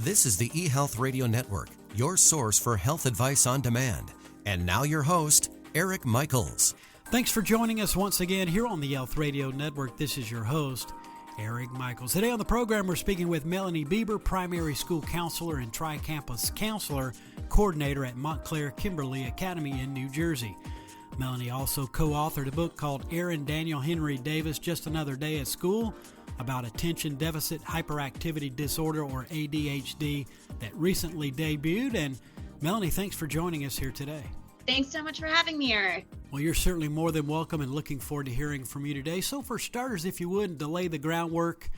This is the eHealth Radio Network, your source for health advice on demand. And now your host, Eric Michaels. Thanks for joining us once again here on the eHealth Radio Network. This is your host, Eric Michaels. Today on the program, we're speaking with Melanie Bieber, primary school counselor and tri-campus counselor coordinator at Montclair Kimberly Academy in New Jersey. Melanie also co-authored a book called Aaron Daniel Henry Davis, Just Another Day at School, about attention deficit hyperactivity disorder, or ADHD, that recently debuted. And Melanie, thanks for joining us here today. Thanks so much for having me, Eric. Well, you're certainly more than welcome and looking forward to hearing from you today. So for starters, if you would, to lay the groundwork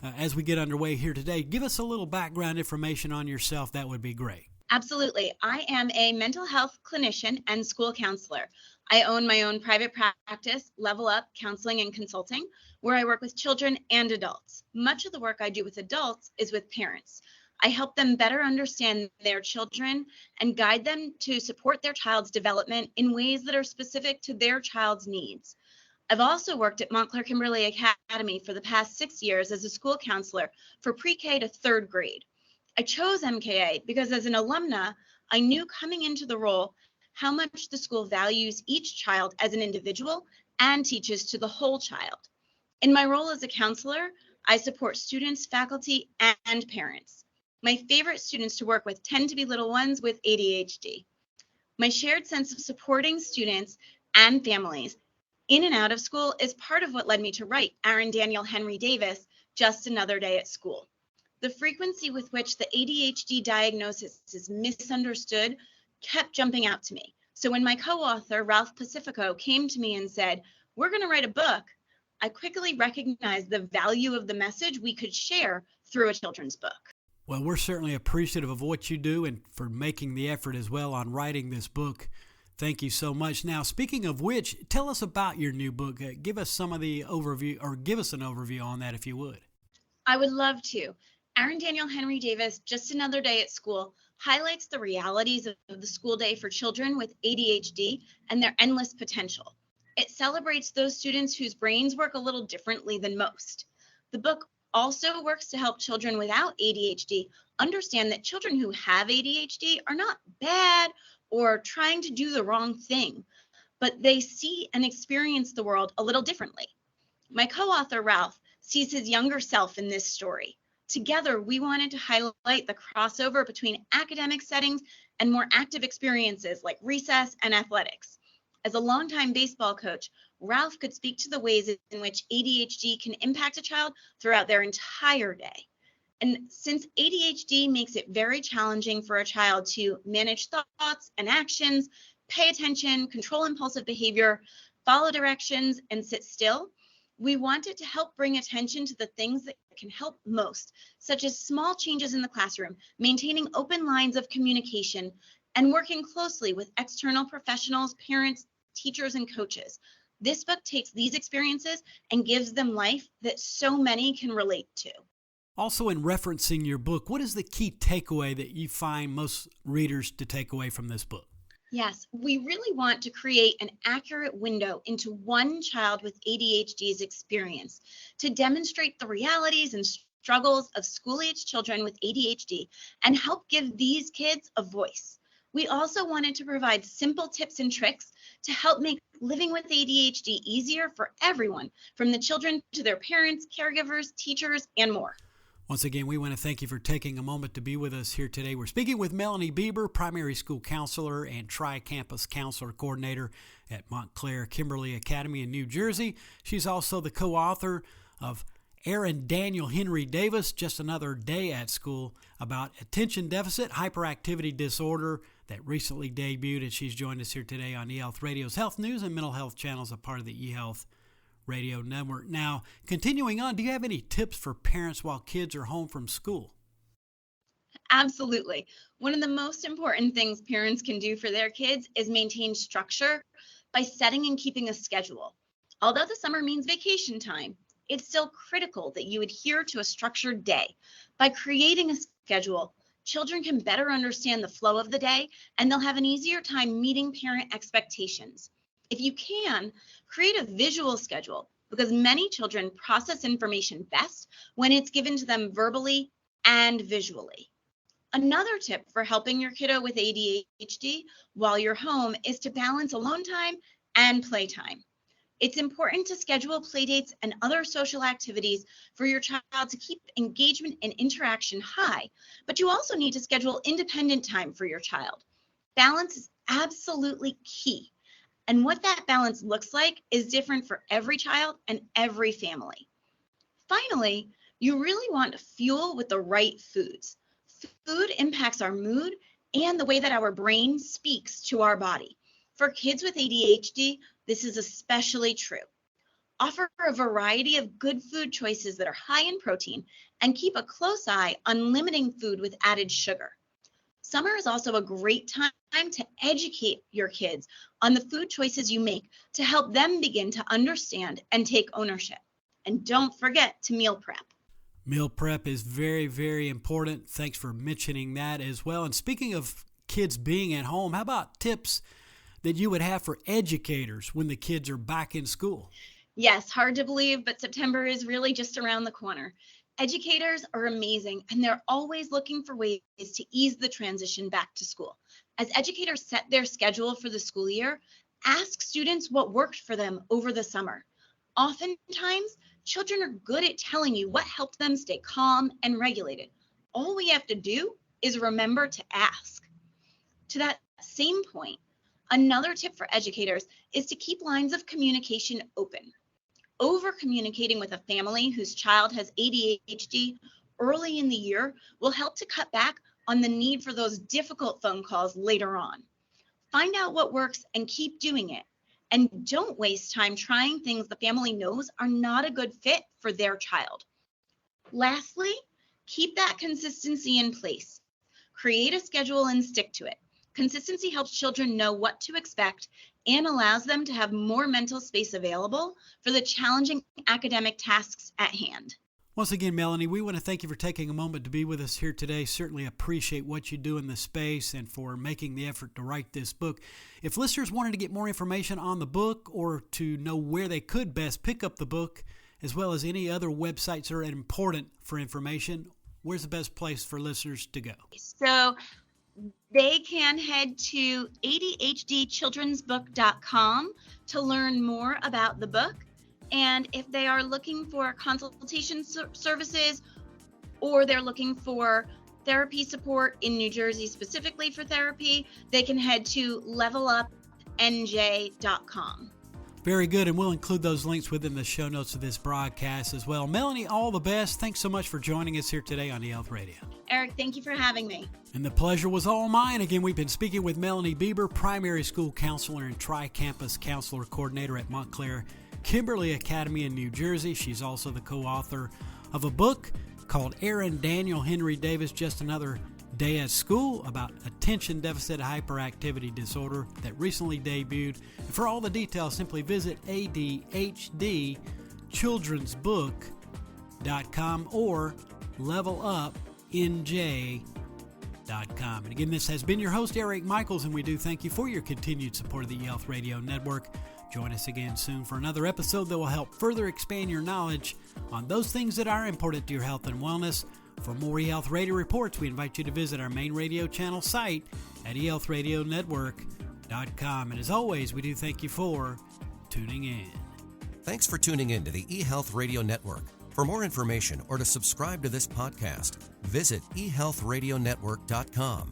as we get underway here today, give us a little background information on yourself. That would be great. Absolutely. I am a mental health clinician and school counselor. I own my own private practice, Level Up Counseling and Consulting, where I work with children and adults. Much of the work I do with adults is with parents. I help them better understand their children and guide them to support their child's development in ways that are specific to their child's needs. I've also worked at Montclair Kimberly Academy for the past 6 years as a school counselor for pre-K to third grade. I chose MKA because as an alumna, I knew coming into the role how much the school values each child as an individual and teaches to the whole child. In my role as a counselor, I support students, faculty, and parents. My favorite students to work with tend to be little ones with ADHD. My shared sense of supporting students and families in and out of school is part of what led me to write Aaron Daniel Henry Davis, Just Another Day at School. The frequency with which the ADHD diagnosis is misunderstood kept jumping out to me. So when my co-author, Ralph Pacifico, came to me and said, "We're going to write a book," I quickly recognized the value of the message we could share through a children's book. Well, we're certainly appreciative of what you do and for making the effort as well on writing this book. Thank you so much. Now, speaking of which, tell us about your new book. Give us some of the overview, or give us an overview on that if you would. I would love to. Aaron Daniel Henry Davis, Just Another Day at School, highlights the realities of the school day for children with ADHD and their endless potential. It celebrates those students whose brains work a little differently than most. The book also works to help children without ADHD understand that children who have ADHD are not bad or trying to do the wrong thing, but they see and experience the world a little differently. My co-author, Ralph, sees his younger self in this story. Together, we wanted to highlight the crossover between academic settings and more active experiences like recess and athletics. As a longtime baseball coach, Ralph could speak to the ways in which ADHD can impact a child throughout their entire day. And since ADHD makes it very challenging for a child to manage thoughts and actions, pay attention, control impulsive behavior, follow directions, and sit still, we wanted to help bring attention to the things that can help most, such as small changes in the classroom, maintaining open lines of communication, and working closely with external professionals, parents, teachers, and coaches. This book takes these experiences and gives them life that so many can relate to. Also, in referencing your book, what is the key takeaway that you find most readers to take away from this book? Yes, we really want to create an accurate window into one child with ADHD's experience to demonstrate the realities and struggles of school-age children with ADHD and help give these kids a voice. We also wanted to provide simple tips and tricks to help make living with ADHD easier for everyone, from the children to their parents, caregivers, teachers, and more. Once again, we want to thank you for taking a moment to be with us here today. We're speaking with Melanie Bieber, primary school counselor and tri-campus counselor coordinator at Montclair Kimberly Academy in New Jersey. She's also the co-author of Aaron Daniel Henry Davis, Just Another Day at School, about attention deficit hyperactivity disorder, that recently debuted, and she's joined us here today on eHealth Radio's Health News and Mental Health channels, a part of the eHealth Radio Network. Now, continuing on, do you have any tips for parents while kids are home from school? Absolutely. One of the most important things parents can do for their kids is maintain structure by setting and keeping a schedule. Although the summer means vacation time, it's still critical that you adhere to a structured day. By creating a schedule, children can better understand the flow of the day, and they'll have an easier time meeting parent expectations. If you can, create a visual schedule, because many children process information best when it's given to them verbally and visually. Another tip for helping your kiddo with ADHD while you're home is to balance alone time and playtime. It's important to schedule playdates and other social activities for your child to keep engagement and interaction high, but you also need to schedule independent time for your child. Balance is absolutely key, and what that balance looks like is different for every child and every family. Finally, you really want to fuel with the right foods. Food impacts our mood and the way that our brain speaks to our body. For kids with ADHD, this is especially true. Offer a variety of good food choices that are high in protein and keep a close eye on limiting food with added sugar. Summer is also a great time to educate your kids on the food choices you make to help them begin to understand and take ownership. And don't forget to meal prep. Meal prep is very, very important. Thanks for mentioning that as well. And speaking of kids being at home, how about tips that you would have for educators when the kids are back in school? Yes, hard to believe, but September is really just around the corner. Educators are amazing, and they're always looking for ways to ease the transition back to school. As educators set their schedule for the school year, ask students what worked for them over the summer. Oftentimes, children are good at telling you what helped them stay calm and regulated. All we have to do is remember to ask. To that same point, another tip for educators is to keep lines of communication open. Over-communicating with a family whose child has ADHD early in the year will help to cut back on the need for those difficult phone calls later on. Find out what works and keep doing it. And don't waste time trying things the family knows are not a good fit for their child. Lastly, keep that consistency in place. Create a schedule and stick to it. Consistency helps children know what to expect and allows them to have more mental space available for the challenging academic tasks at hand. Once again, Melanie, we want to thank you for taking a moment to be with us here today. Certainly appreciate what you do in this space and for making the effort to write this book. If listeners wanted to get more information on the book or to know where they could best pick up the book, as well as any other websites that are important for information, where's the best place for listeners to go? So they can head to ADHDchildrensbook.com to learn more about the book. And if they are looking for consultation services or they're looking for therapy support in New Jersey specifically for therapy, they can head to levelupnj.com. Very good, and we'll include those links within the show notes of this broadcast as well. Melanie, all the best. Thanks so much for joining us here today on eHealth Radio. Eric, thank you for having me. And the pleasure was all mine. Again, we've been speaking with Melanie Bieber, primary school counselor and tri-campus counselor coordinator at Montclair Kimberly Academy in New Jersey. She's also the co-author of a book called Aaron Daniel Henry Davis, Just Another Day at School, about attention deficit hyperactivity disorder that recently debuted. And for all the details, simply visit ADHDchildrensbook.com or levelupnj.com. And again, this has been your host, Eric Michaels, and we do thank you for your continued support of the eHealth Radio Network. Join us again soon for another episode that will help further expand your knowledge on those things that are important to your health and wellness. For more eHealth Radio reports, we invite you to visit our main radio channel site at eHealthRadioNetwork.com. And as always, we do thank you for tuning in. Thanks for tuning in to the eHealth Radio Network. For more information or to subscribe to this podcast, visit eHealthRadioNetwork.com.